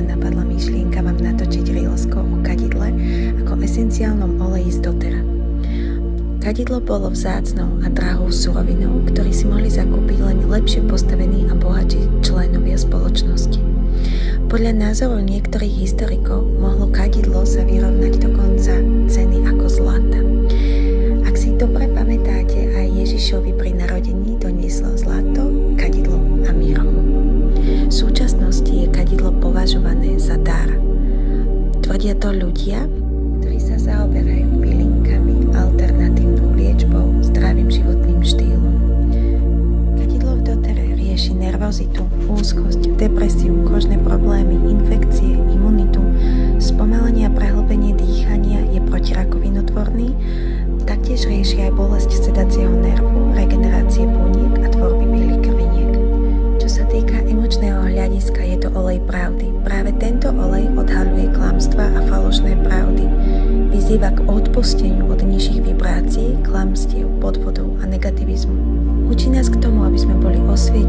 ma napadla myšlienka vám natočiť reelsko o kadidle ako esenciálnom oleji z dotera. Kadidlo bolo vzácnou a drahou surovinou, ktorý si mohli zakúpiť len lepšie postavení a bohatší členovia spoločnosti. Podľa názorov niektorých historikov mohlo kadidlo sa vyrovnať dokonca ceny ako zlata. Ak si dobre pamätáte, aj Ježišovi pri narodení donieslo zlato, kadidlo a mirhu. V súčasnosti je kadidlo považované za dar. Tvrdia to ľudia, ktorí sa zaoberajú bylinkami, alternatívnou liečbou, zdravým životným štýlom. Kadidlo v dotere rieši nervozitu, úzkosť, depresiu, kožné problémy, infekcie, imunitu, spomalenie a prehlbenie dýchania, je protirakovinotvorný, taktiež rieši aj bolesť sedacieho nervu, regenerácie buniek a tvorby bielých krviniek. Čo sa týka emočného hľadiska, je to olej pravdy. Práve tento olej odhaľuje klamstvá a falošné pravdy. Vyzýva k odpusteniu od nižších vibrácií, klamstiev, podvodov a negativizmu. Učí nás k tomu, aby sme boli osvietení